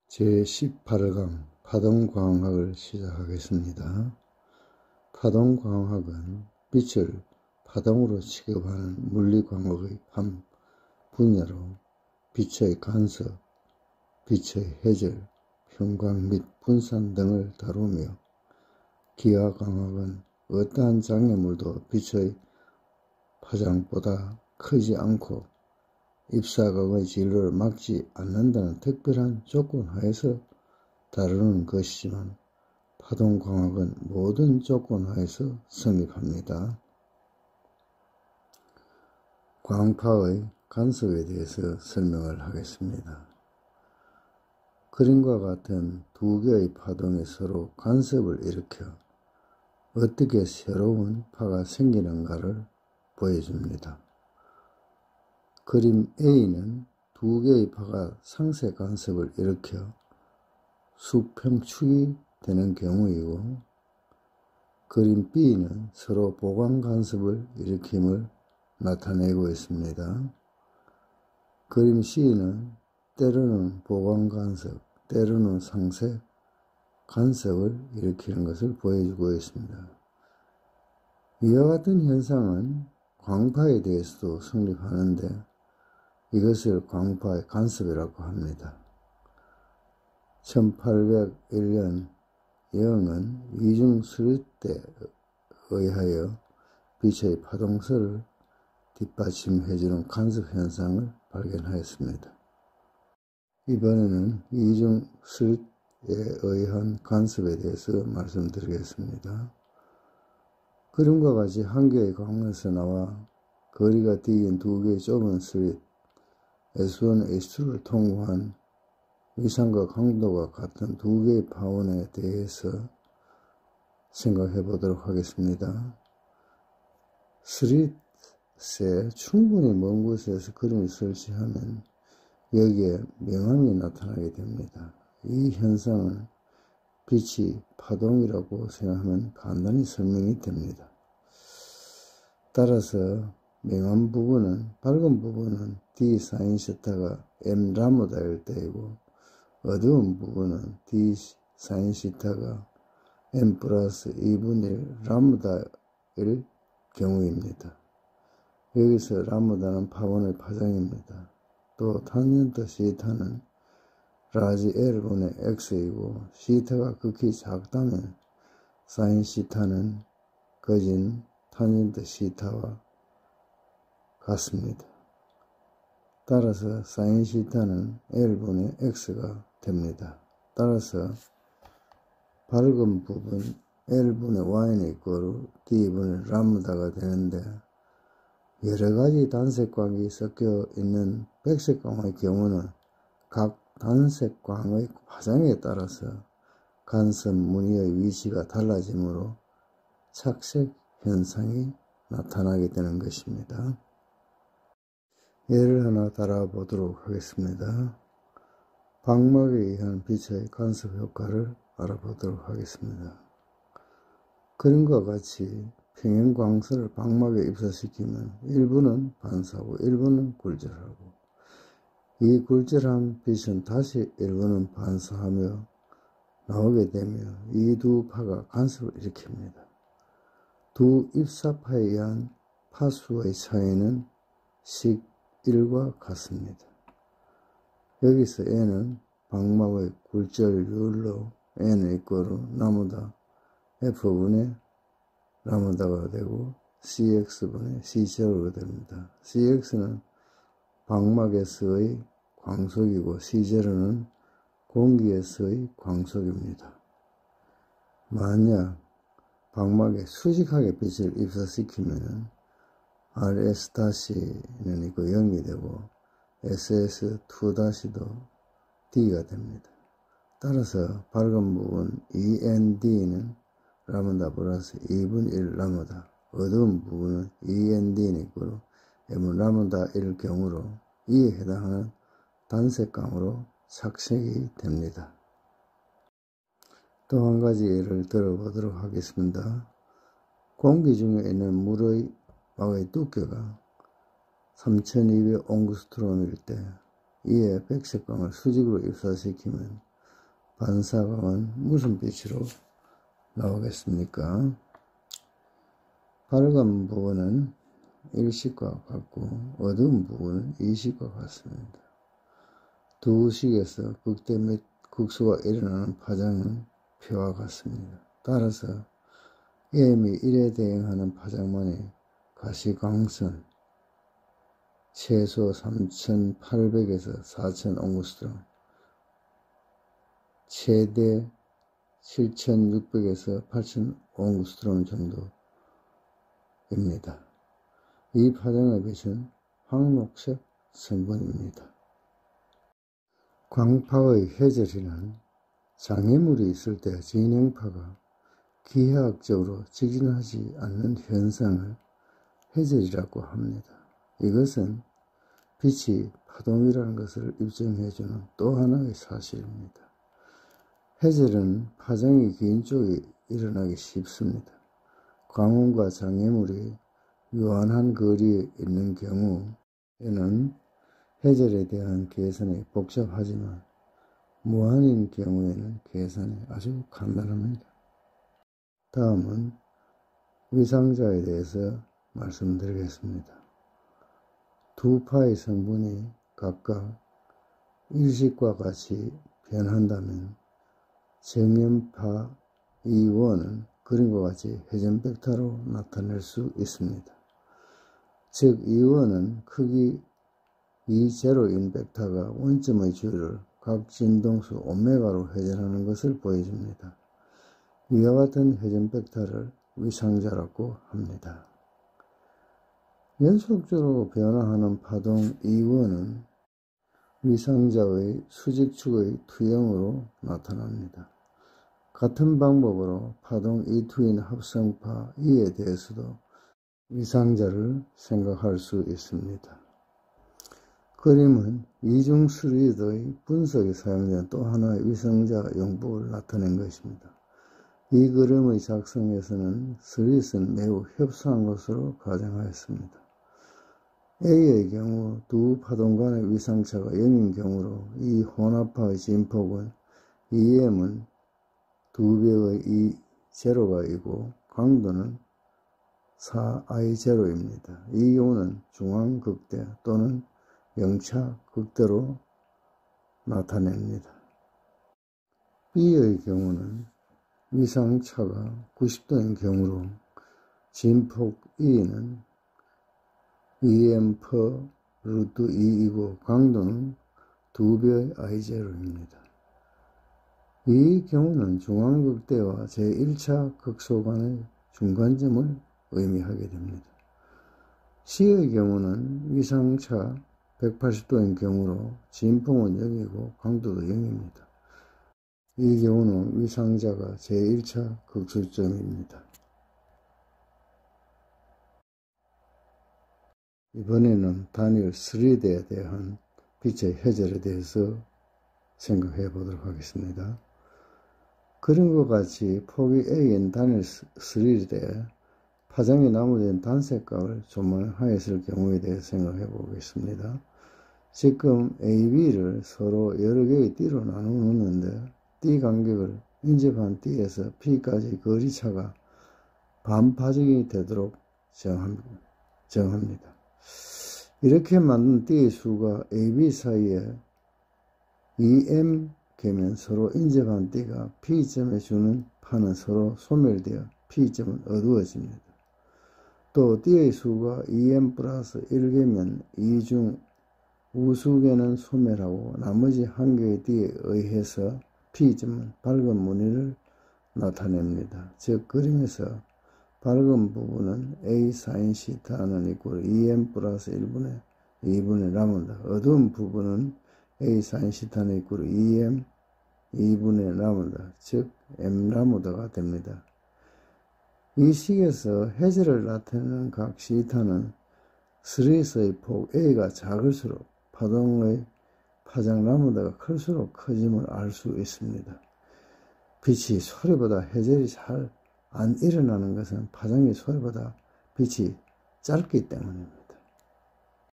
제18강 파동광학을 시작하겠습니다. 파동광학은 빛을 파동으로 취급하는 물리광학의 한 분야로 빛의 간섭, 빛의 해절, 평광 및 분산 등을 다루며 기하광학은 어떠한 장애물도 빛의 파장보다 크지 않고 입사각의 진로를 막지 않는다는 특별한 조건 하에서 다루는 것이지만 파동광학은 모든 조건 하에서 성립합니다. 광파의 간섭에 대해서 설명을 하겠습니다. 그림과 같은 두 개의 파동이 서로 간섭을 일으켜 어떻게 새로운 파가 생기는가를 보여줍니다. 그림 A는 두 개의 파가 상쇄 간섭을 일으켜 수평축이 되는 경우이고, 그림 B는 서로 보강 간섭을 일으킴을 나타내고 있습니다. 그림 C는 때로는 보강 간섭, 때로는 상쇄 간섭을 일으키는 것을 보여주고 있습니다. 이와 같은 현상은 광파에 대해서도 성립하는데 이것을 광파의 간섭이라고 합니다. 1801년 영은 이중 수립대에 의하여 빛의 파동서를 뒷받침해주는 간섭 현상을 발견하였습니다. 이번에는 이중 수립에 의한 간섭에 대해서 말씀드리겠습니다. 그림과 같이 한 개의 광에서 나와 거리가 뒤인 두 개의 좁은 수립 S1, S2를 통과한 위상과 강도가 같은 두 개의 파원에 대해서 생각해 보도록 하겠습니다. 스릿에 충분히 먼 곳에서 그림을 설치하면 여기에 명암이 나타나게 됩니다. 이 현상은 빛이 파동이라고 생각하면 간단히 설명이 됩니다. 따라서 명암 부분은, 밝은 부분은 D 사인 시타가 M 라무다일 때이고 어두운 부분은 D 사인 시타가 M 플러스 2분의 1 라무다일 경우입니다. 여기서 라무다는 파원의 파장입니다. 또 탄젠트 시타는 라지 L분의 X이고 시타가 극히 작다면 사인 시타는 거진 탄젠트 시타와 같습니다. 따라서 사인 시타는 L분의 X가 됩니다. 따라서 밝은 부분 L분의 Y는 이꼬르 D분의 람다가 되는데, 여러가지 단색광이 섞여 있는 백색광의 경우는 각 단색광의 파장에 따라서 간섭 무늬의 위치가 달라지므로 착색 현상이 나타나게 되는 것입니다. 예를 하나 달아보도록 하겠습니다. 방막에 의한 빛의 간섭 효과를 알아보도록 하겠습니다. 그림과 같이 평행광선을 방막에 입사시키면 일부는 반사하고 일부는 굴절하고, 이 굴절한 빛은 다시 일부는 반사하며 나오게 되며 이 두 파가 간섭을 일으킵니다. 두 입사파에 의한 파수의 차이는 식 1과 같습니다. 여기서 N은 방막의 굴절률로 N의 이꼬르 라무다 F분의 라무다가 되고 CX분의 C0가 됩니다. CX는 방막에서의 광속이고 C0는 공기에서의 광속입니다. 만약 방막에 수직하게 빛을 입사시키면 RS-는 이거 0이 되고 SS2-도 D가 됩니다. 따라서 밝은 부분 END는 라무다 플러스 2분의 1 라무다, 어두운 부분은 END는 이꼬르 M 라무다 1 경우로 이에 해당하는 단색광으로 착색이 됩니다. 또 한 가지 예를 들어보도록 하겠습니다. 공기 중에 있는 물의 막의 두께가 3200 옹구스트롬일 때 이에 백색광을 수직으로 입사시키면 반사광은 무슨 빛으로 나오겠습니까? 밝은 부분은 일식과 같고 어두운 부분은 이식과 같습니다. 두 식에서 극대 및 극소가 일어나는 파장은 표와 같습니다. 따라서 M이 1에 대응하는 파장만이 가시광선 최소 3800에서 4000 옹구스트롬, 최대 7600에서 8000 옹구스트롬 정도입니다. 이 파장의 빛은 황록색 성분입니다. 광파의 해절이란 장애물이 있을 때 진행파가 기하학적으로 직진하지 않는 현상을 해절이라고 합니다. 이것은 빛이 파동이라는 것을 입증해주는 또 하나의 사실입니다. 해절은 파장이 긴 쪽에 일어나기 쉽습니다. 광원과 장애물이 유한한 거리에 있는 경우에는 해절에 대한 계산이 복잡하지만 무한인 경우에는 계산이 아주 간단합니다. 다음은 위상자에 대해서 말씀드리겠습니다. 두 파의 성분이 각각 일식과 같이 변한다면 정염파 E1은 그림과 같이 회전벡터로 나타낼 수 있습니다. 즉 E1은 크기 E0인 벡터가 원점의 주위를 각 진동수 오메가로 회전하는 것을 보여줍니다. 이와 같은 회전 벡터를 위상자라고 합니다. 연속적으로 변화하는 파동 E1은 위상자의 수직축의 투영으로 나타납니다. 같은 방법으로 파동 E2인 합성파 E에 대해서도 위상자를 생각할 수 있습니다. 그림은 이중스리드의 분석에 사용된 또 하나의 위상자 용법을 나타낸 것입니다. 이 그림의 작성에서는 스릿은 매우 협소한 것으로 가정하였습니다. A의 경우 두 파동 간의 위상차가 0인 경우로 이 혼합파의 진폭은 EM은 2배의 E0이고 강도는 4I0입니다. 이 경우는 중앙극대 또는 영차 극대로 나타냅니다. B의 경우는 위상차가 90도인 경우로 진폭 E는 EM per 루트 2이고 강도는 2배의 I0입니다. 이 경우는 중앙극대와 제1차 극소 간의 중간점을 의미하게 됩니다. C의 경우는 위상차 180도인 경우로 진폭은 0이고 강도도 0입니다. 이 경우는 위상자가 제1차 극소점입니다. 이번에는 단일 스리드에 대한 빛의 해절에 대해서 생각해 보도록 하겠습니다. 그림과 같이 폭이 A인 단일 스리드에 파장이 나무된 단색각을 조망하였을 경우에 대해 생각해 보겠습니다. 지금 AB를 서로 여러 개의 D로 나누는데 D 간격을 인접한 D에서 P까지 거리차가 반파적이 되도록 정합니다. 이렇게 만든 D의 수가 AB 사이에 2M 개면 서로 인접한 D가 P점에 주는 파는 서로 소멸되어 P점은 어두워집니다. 또 D의 수가 2M 플러스 1개면 이 중 우수개는 소멸하고 나머지 한 개의 D에 의해서 P점은 밝은 무늬를 나타냅니다. 즉 그림에서 밝은 부분은 A sin 시타는 이꼴 2M 플러스 1분의 2분의 라문다. 어두운 부분은 A sin 시타는 이꼴 2M 2분의 라문다. 즉 M 라무다가 됩니다. 이 식에서 해절을 나타내는 각 시타는 스릿의 폭 A가 작을수록 파동의 파장 라무다가 클수록 커짐을 알 수 있습니다. 빛이 소리보다 해절이 잘 안 일어나는 것은 파장이 소리보다 빛이 짧기 때문입니다.